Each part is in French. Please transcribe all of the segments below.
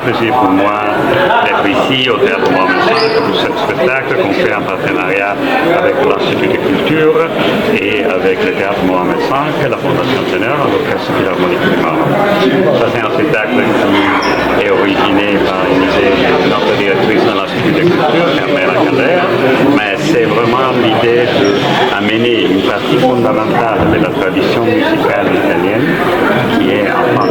plaisir pour moi d'être ici au Théâtre Mohamed V pour ce spectacle qu'on fait en partenariat avec l'Institut de Culture et avec le Théâtre Mohamed V, la Fondation Ténor, l'Orchestre Philharmonique du Maroc. Ça, c'est un spectacle qui est originé par une idée de notre directrice de l'Institut de Culture, Carmela Calder, mais c'est vraiment l'idée d'amener une partie fondamentale de la tradition musicale italienne, qui est enfin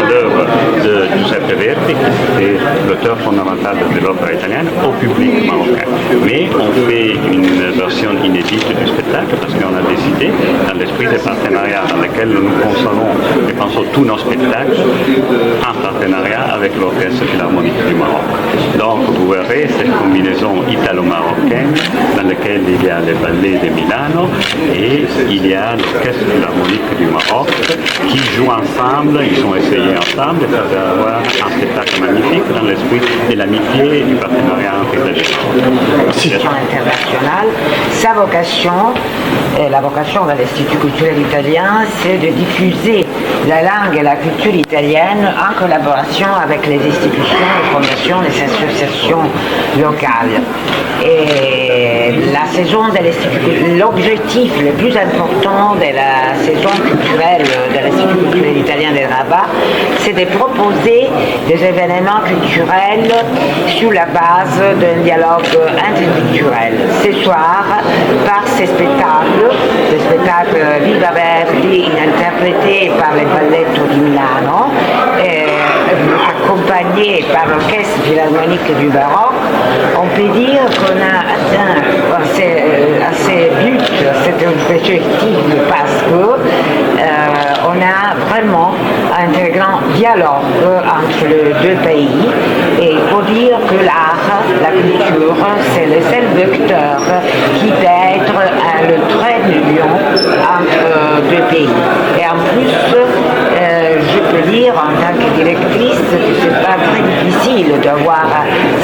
l'œuvre de Giuseppe Verdi, qui était l'auteur fondamental de l'opéra italienne, au public marocain. Mais on fait une version inédite du spectacle parce qu'on a décidé, dans l'esprit des partenariats dans lesquels nous concevons et pensons tous nos spectacles, en partenariat avec l'Orchestre Philharmonique du Maroc. Donc vous verrez cette combinaison italo-marocaine dans laquelle il y a les ballets de Milano et il y a l'Orchestre Philharmonique du Maroc qui jouent ensemble, ils ont essayé ensemble de faire avoir un spectacle magnifique dans l'esprit de l'amitié et du partenariat entre les deux. Internationale, sa vocation, et la vocation de l'Institut culturel italien, c'est de diffuser la langue et la culture italienne en collaboration avec les institutions, les fondations, les associations locales. Et la saison de l'Institut, l'objectif le plus important de la saison culturelle de l'Institut culturel italien de Rabat, c'est de proposer des événements culturels sur la base d'un dialogue interculturel. Ce soir, par ces spectacles, le spectacle Viva Verdi, interprété par le Balletto di Milano, accompagné par l'Orchestre Philharmonique du Maroc, on peut dire qu'on a atteint à ces buts, cet objectif, parce qu'on a vraiment un très grand dialogue entre les deux pays, et il faut dire que l'art, la culture, c'est le seul vecteur qui peut être le trait d'union entre deux pays. Et en plus, je peux dire en tant que directrice que ce n'est pas très difficile d'avoir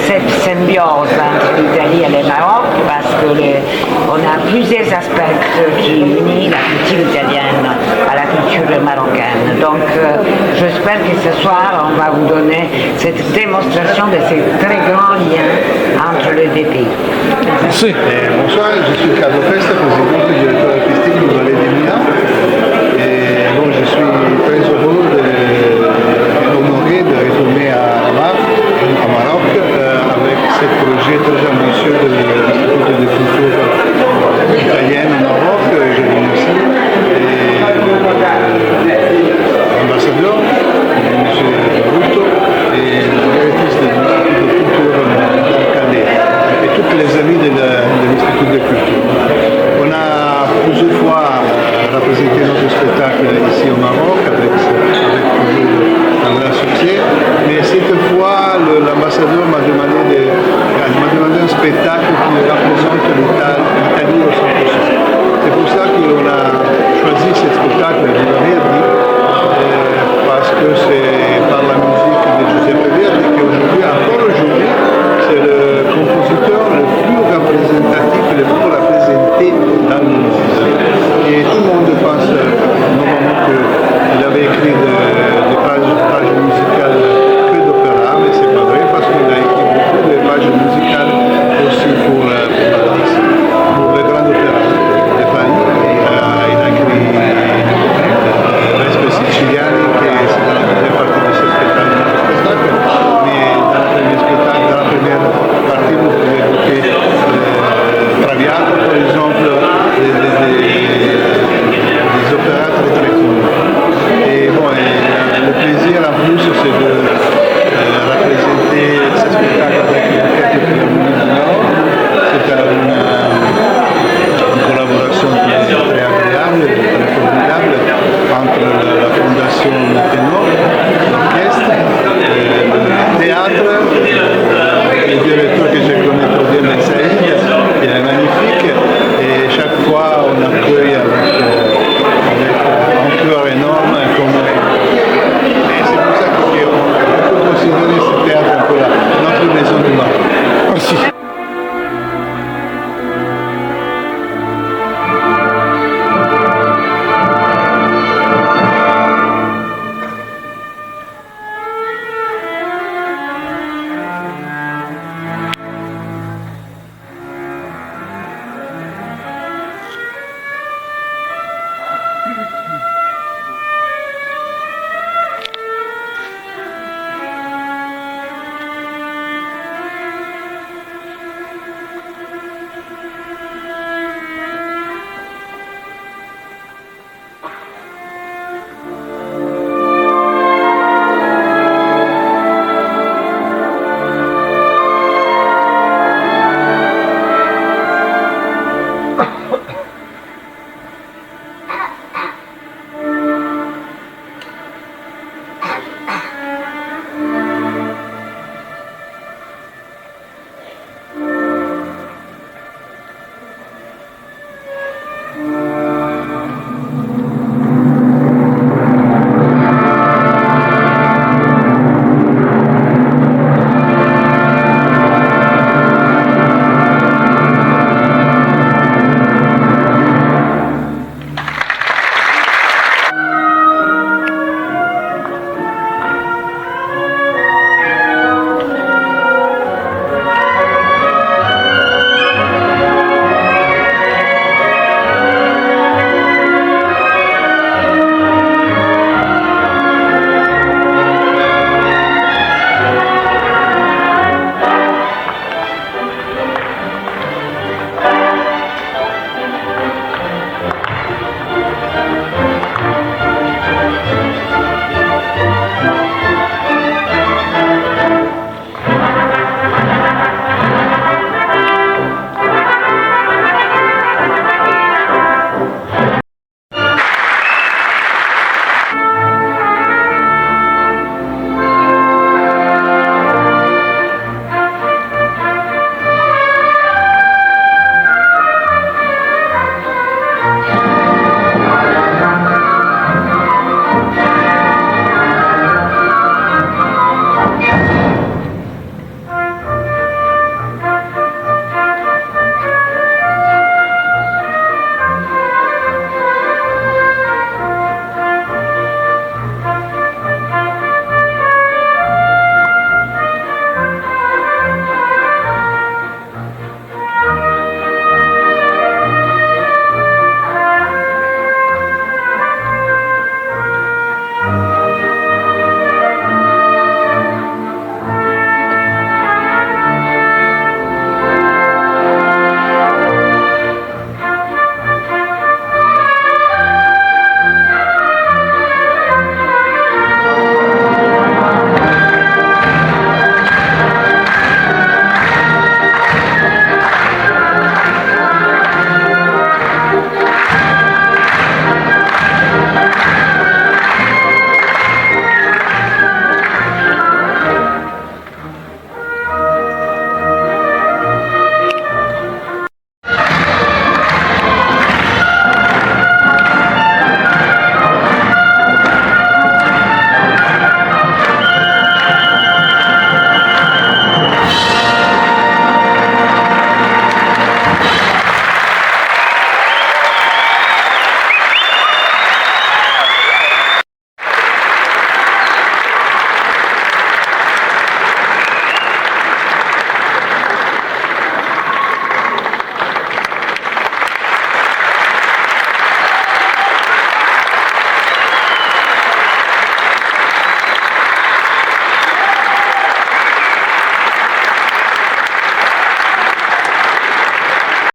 cette symbiose entre l'Italie et le Maroc parce qu'on a plusieurs aspects qui unissent la culture italienne à la culture marocaine. Donc j'espère que ce soir on va vous donner cette démonstration de ces très grands liens entre les deux pays. Merci. Bonsoir, je suis Carlo Festa, président et directeur artistique du Ballet de Milan. Et donc je suis très heureux et honoré de retourner à Rabat, au Maroc, avec ce projet très ambitieux de l'Institut de culture italienne au Maroc. Je remercie l'ambassadeur, M. Brutto, et la directrice de l'Institut de culture Calais, et tous les amis de l'Institut de culture. On a plusieurs fois représenté notre spectacle ici au Maroc avec un grand succès, mais cette fois l'ambassadeur m'a demandé un spectacle qui représente l'Italie au 100%. C'est pour ça qu'on a choisi ce spectacle de Verdi, parce que c'est par la musique de Giuseppe Verdi qu'aujourd'hui